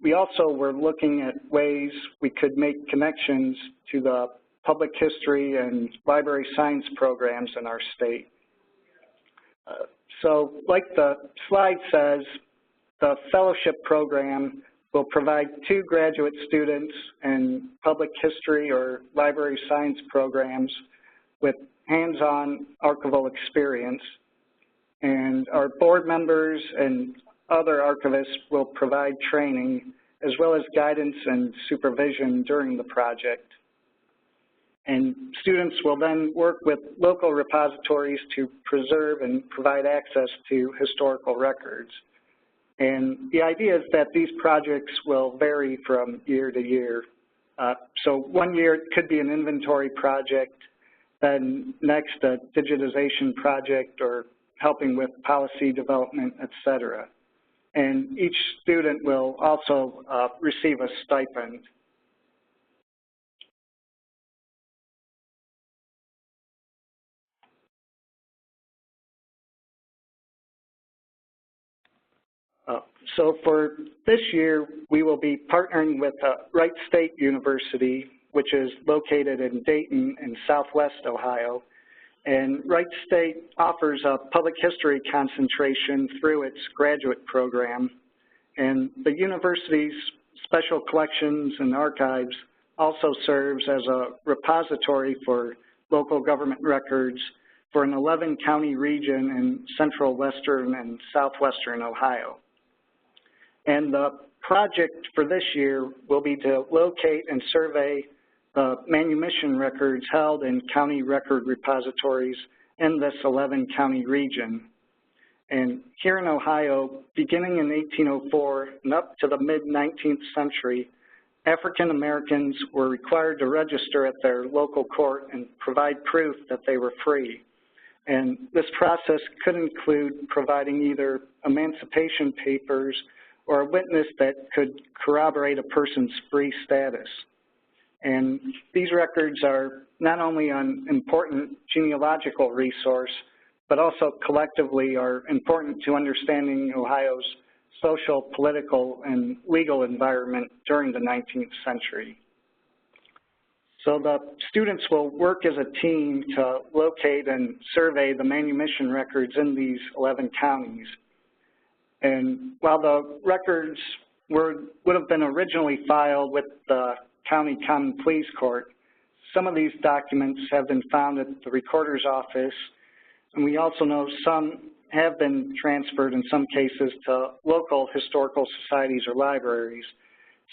We also were looking at ways we could make connections to the public history and library science programs in our state. So like the slide says, the fellowship program will provide 2 graduate students in public history or library science programs with hands-on archival experience. And our board members and other archivists will provide training as well as guidance and supervision during the project. And students will then work with local repositories to preserve and provide access to historical records. And the idea is that these projects will vary from year to year. So one year it could be an inventory project, then next a digitization project or helping with policy development, et cetera. And each student will also receive a stipend. So for this year, we will be partnering with Wright State University, which is located in Dayton in Southwest Ohio. And Wright State offers a public history concentration through its graduate program. And the university's special collections and archives also serves as a repository for local government records for an 11-county region in central western and southwestern Ohio. And the project for this year will be to locate and survey the manumission records held in county record repositories in this 11-county region. And here in Ohio, beginning in 1804 and up to the mid-19th century, African Americans were required to register at their local court and provide proof that they were free. And this process could include providing either emancipation papers or a witness that could corroborate a person's free status. And these records are not only an important genealogical resource, but also collectively are important to understanding Ohio's social, political, and legal environment during the 19th century. So the students will work as a team to locate and survey the manumission records in these 11 counties. And while the records would have been originally filed with the County Common Pleas Court, some of these documents have been found at the recorder's office, and we also know some have been transferred in some cases to local historical societies or libraries.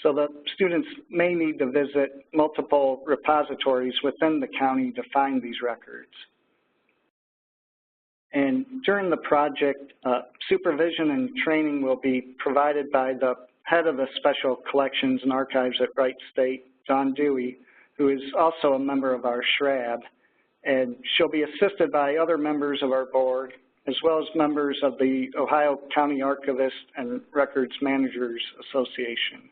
So the students may need to visit multiple repositories within the county to find these records. And during the project, supervision and training will be provided by the head of the Special Collections and Archives at Wright State, Dawn Dewey, who is also a member of our SHRAB, and she'll be assisted by other members of our board, as well as members of the Ohio County Archivist and Records Managers Association.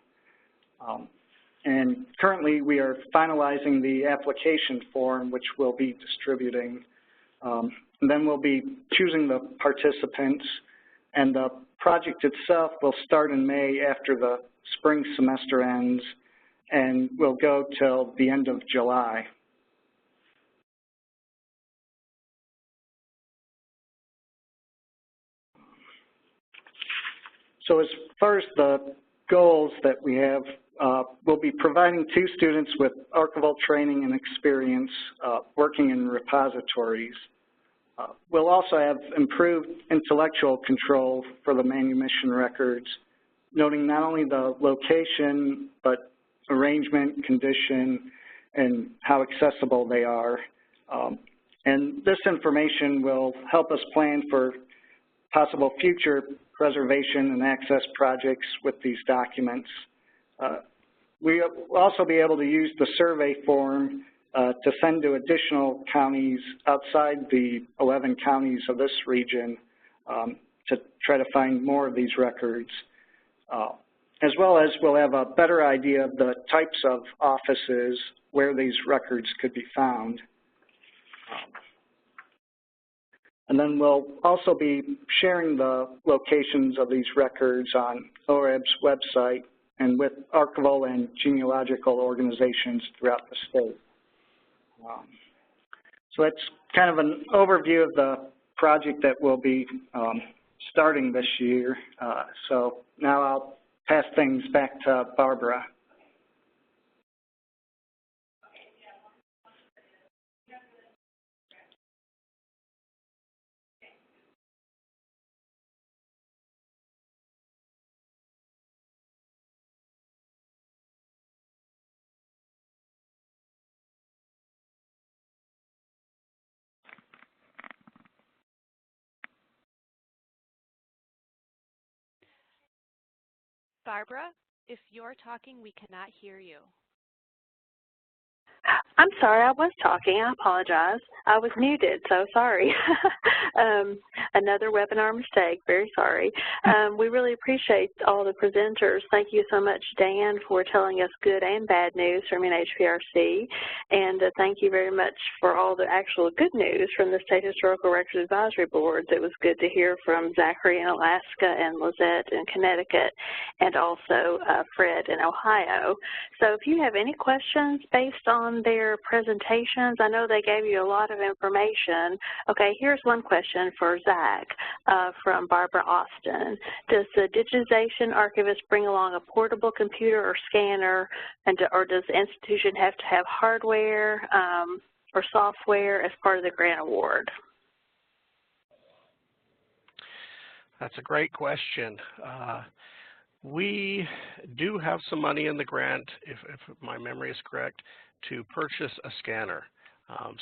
And currently we are finalizing the application form, which we'll be distributing. And then we'll be choosing the participants, and the project itself will start in May after the spring semester ends, and will go till the end of July. So as far as the goals that we have, we'll be providing 2 students with archival training and experience working in repositories. We'll also have improved intellectual control for the manumission records, noting not only the location, but arrangement, condition, and how accessible they are. And this information will help us plan for possible future preservation and access projects with these documents. We'll also be able to use the survey form to send to additional counties outside the 11 counties of this region to try to find more of these records. as well as we'll have a better idea of the types of offices where these records could be found. And then we'll also be sharing the locations of these records on OHRAB's website and with archival and genealogical organizations throughout the state. So that's kind of an overview of the project that we'll be starting this year. So now I'll pass things back to Barbara. Barbara, if you're talking, we cannot hear you. I'm sorry, I was talking. I apologize. I was muted, so sorry. Another webinar mistake. Very sorry. We really appreciate all the presenters. Thank you so much, Dan, for telling us good and bad news from NHPRC. And thank you very much for all the actual good news from the State Historical Records Advisory Boards. It was good to hear from Zachary in Alaska and Lizette in Connecticut, and also Fred in Ohio. So if you have any questions based on their presentations, I know they gave you a lot of information. Okay, here's one question for Zach from Barbara Austin. Does the digitization archivist bring along a portable computer or scanner, or does the institution have to have hardware or software as part of the grant award? That's a great question. We do have some money in the grant, if my memory is correct, to purchase a scanner.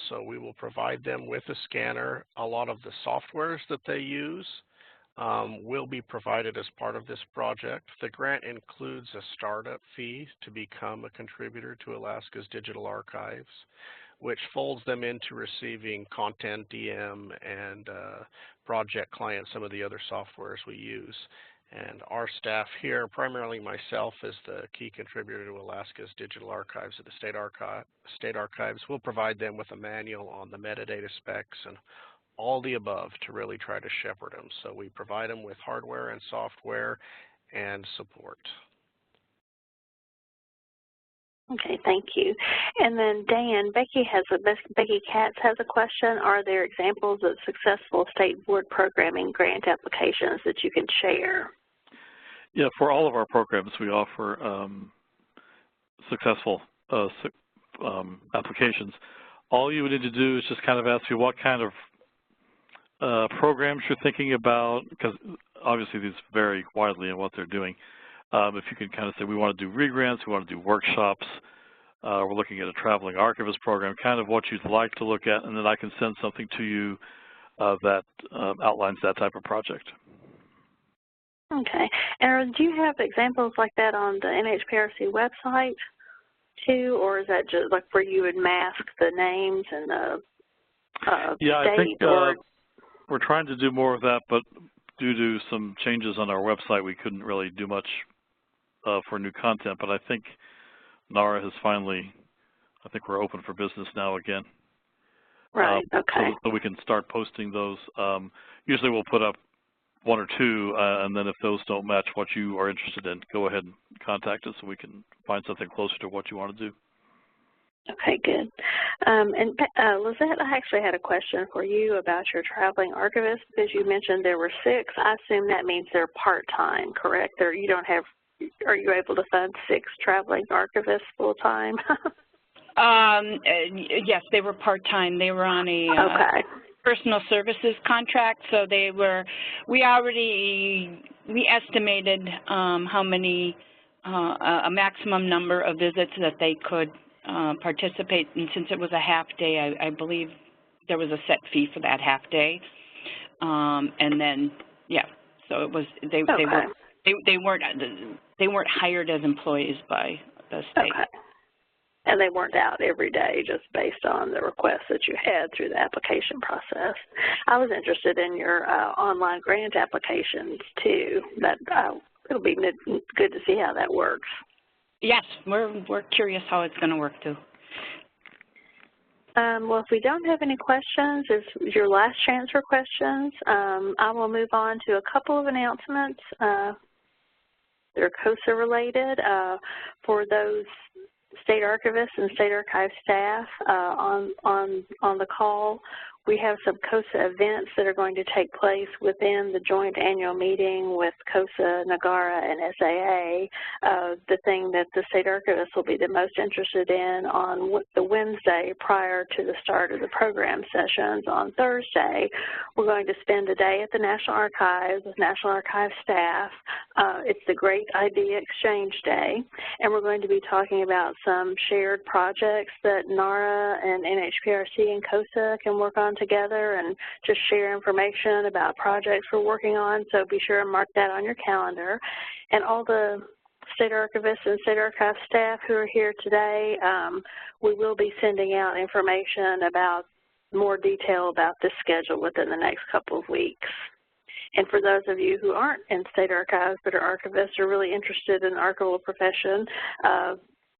So we will provide them with a scanner. A lot of the softwares that they use will be provided as part of this project. The grant includes a startup fee to become a contributor to Alaska's digital archives, which folds them into receiving Content DM and Project Client, some of the other softwares we use. And our staff here, primarily myself as the key contributor to Alaska's digital archives at the State Archives, will provide them with a manual on the metadata specs and all the above to really try to shepherd them. So we provide them with hardware and software and support. Okay, thank you. And then Dan, Becky Katz has a question. Are there examples of successful state board programming grant applications that you can share? Yeah, for all of our programs, we offer successful applications. All you would need to do is just kind of ask me what kind of programs you're thinking about, because obviously these vary widely in what they're doing. If you can kind of say, we want to do re-grants, we want to do workshops, we're looking at a traveling archivist program, kind of what you'd like to look at, and then I can send something to you that outlines that type of project. Okay. And do you have examples like that on the NHPRC website too, or is that just like where you would mask the names and the yeah, date? I think we're trying to do more of that, but due to some changes on our website, we couldn't really do much for new content. But I think NARA has finally, I think we're open for business now again. Right, okay. So we can start posting those. Usually we'll put up one or two, and then if those don't match what you are interested in, go ahead and contact us so we can find something closer to what you want to do. Okay, good. And Lizette, I actually had a question for you about your traveling archivists, because you mentioned there were 6. I assume that means they're part-time, correct? Or you don't have, are you able to fund 6 traveling archivists full-time? Yes, they were part-time. They were on a personal services contract, so they were, we estimated how many, a maximum number of visits that they could participate, and since it was a half day, I believe there was a set fee for that half day, and then yeah, so it was they weren't hired as employees by the state. Okay. And they weren't out every day just based on the requests that you had through the application process. I was interested in your online grant applications too. That it'll be good to see how that works. Yes, we're curious how it's going to work too. Well, if we don't have any questions, it's your last chance for questions. I will move on to a couple of announcements. They're COSA related for those state archivists and state archive staff on the call. We have some COSA events that are going to take place within the joint annual meeting with COSA, NAGARA, and SAA. The thing that the state archivists will be the most interested in on the Wednesday prior to the start of the program sessions on Thursday, we're going to spend a day at the National Archives with National Archives staff. It's the Great Idea Exchange Day, and we're going to be talking about some shared projects that NARA and NHPRC and COSA can work on together and just share information about projects we're working on, so be sure and mark that on your calendar. And all the state archivists and state archive staff who are here today, we will be sending out information about more detail about this schedule within the next couple of weeks. And for those of you who aren't in state archives but are archivists or really interested in the archival profession,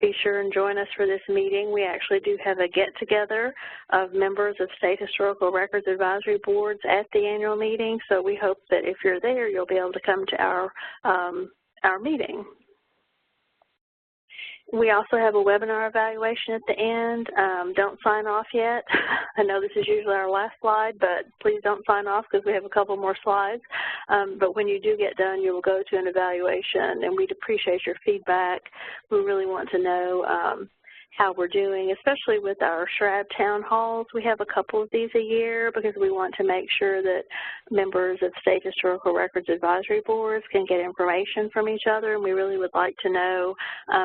be sure and join us for this meeting. We actually do have a get-together of members of State Historical Records Advisory Boards at the annual meeting, so we hope that if you're there, you'll be able to come to our meeting. We also have a webinar evaluation at the end. Don't sign off yet. I know this is usually our last slide, but please don't sign off because we have a couple more slides. But when you do get done, you will go to an evaluation, and we'd appreciate your feedback. We really want to know how we're doing, especially with our SHRAB town halls. We have a couple of these a year because we want to make sure that members of State Historical Records Advisory Boards can get information from each other, and we really would like to know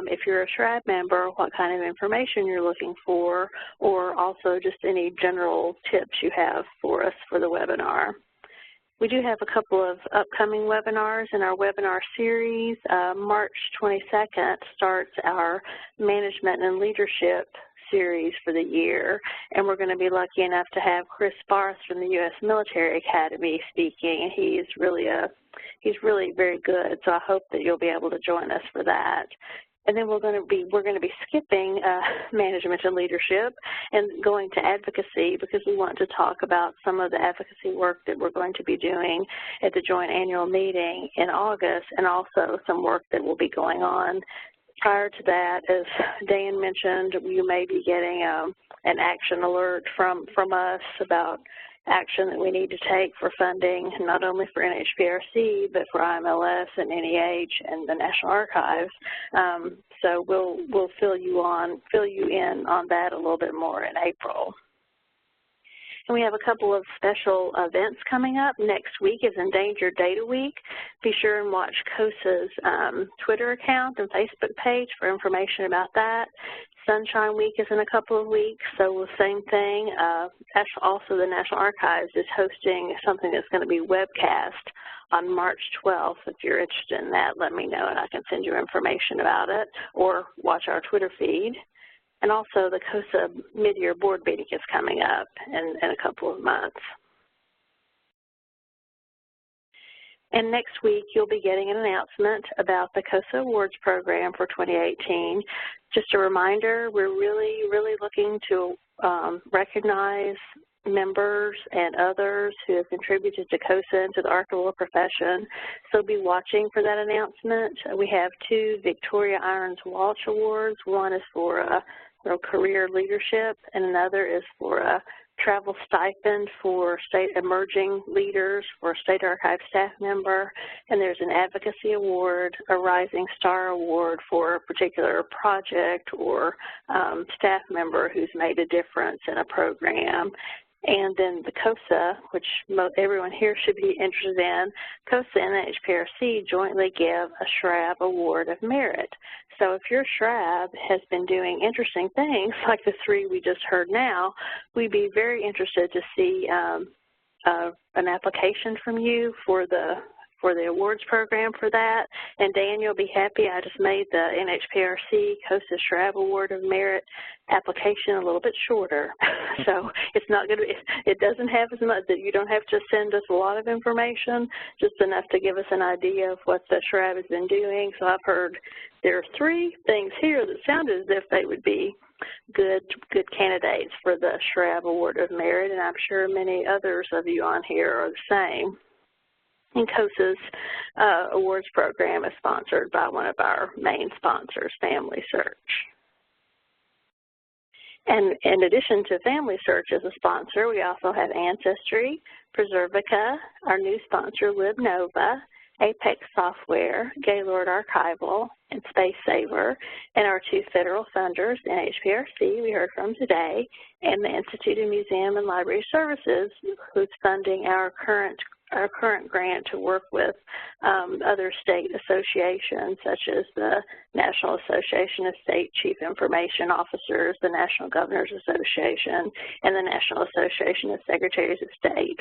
if you're a SHRAB member, what kind of information you're looking for, or also just any general tips you have for us for the webinar. We do have a couple of upcoming webinars in our webinar series. March 22nd starts our Management and Leadership series for the year, and we're going to be lucky enough to have Chris Barth from the U.S. Military Academy speaking, and he's really very good, so I hope that you'll be able to join us for that. And then we're going to be skipping management and leadership and going to advocacy because we want to talk about some of the advocacy work that we're going to be doing at the joint annual meeting in August, and also some work that will be going on. Prior to that, as Dan mentioned, you may be getting an action alert from us about action that we need to take for funding, not only for NHPRC, but for IMLS and NEH and the National Archives. So we'll fill you in on that a little bit more in April. And we have a couple of special events coming up. Next week is Endangered Data Week. Be sure and watch COSA's Twitter account and Facebook page for information about that. Sunshine Week is in a couple of weeks, so the same thing. Also, the National Archives is hosting something that's going to be webcast on March 12th. If you're interested in that, let me know and I can send you information about it, or watch our Twitter feed. And also the COSA mid-year board meeting is coming up in a couple of months. And next week, you'll be getting an announcement about the COSA Awards program for 2018. Just a reminder, we're really looking to recognize members and others who have contributed to COSA and to the archival profession. So be watching for that announcement. We have 2 Victoria Irons Walsh Awards. One is for career leadership, and another is for a travel stipend for state emerging leaders for a state archive staff member, and there's an advocacy award, a Rising Star Award for a particular project or staff member who's made a difference in a program. And then the COSA, which everyone here should be interested in, COSA and NHPRC jointly give a SHRAB Award of Merit. So if your SHRAB has been doing interesting things, like the 3 we just heard now, we'd be very interested to see an application from you for for the awards program for that. And Dan, you'll be happy, I just made the NHPRC COSA-SHRAB Award of Merit application a little bit shorter. So it's not going to, it doesn't have as much, that you don't have to send us a lot of information, just enough to give us an idea of what the SHRAB has been doing. So I've heard there are 3 things here that sound as if they would be good candidates for the SHRAB Award of Merit, and I'm sure many others of you on here are the same. And COSA's awards program is sponsored by one of our main sponsors, Family Search. And in addition to Family Search as a sponsor, we also have Ancestry, Preservica, our new sponsor, LibNova, Apex Software, Gaylord Archival, and Space Saver, and our 2 federal funders, NHPRC, we heard from today, and the Institute of Museum and Library Services, who's funding our current grant to work with other state associations, such as the National Association of State Chief Information Officers, the National Governors Association, and the National Association of Secretaries of State.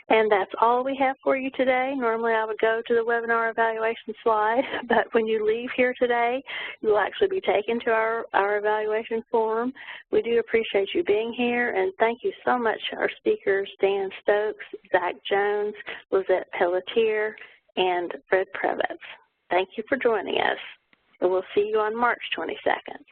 And that's all we have for you today. Normally I would go to the webinar evaluation slide, but when you leave here today, you'll actually be taken to our evaluation form. We do appreciate you being here, and thank you so much to our speakers, Dan Stokes, Zach Jones, Lizette Pelletier, and Fred Previtz. Thank you for joining us, and we'll see you on March 22nd.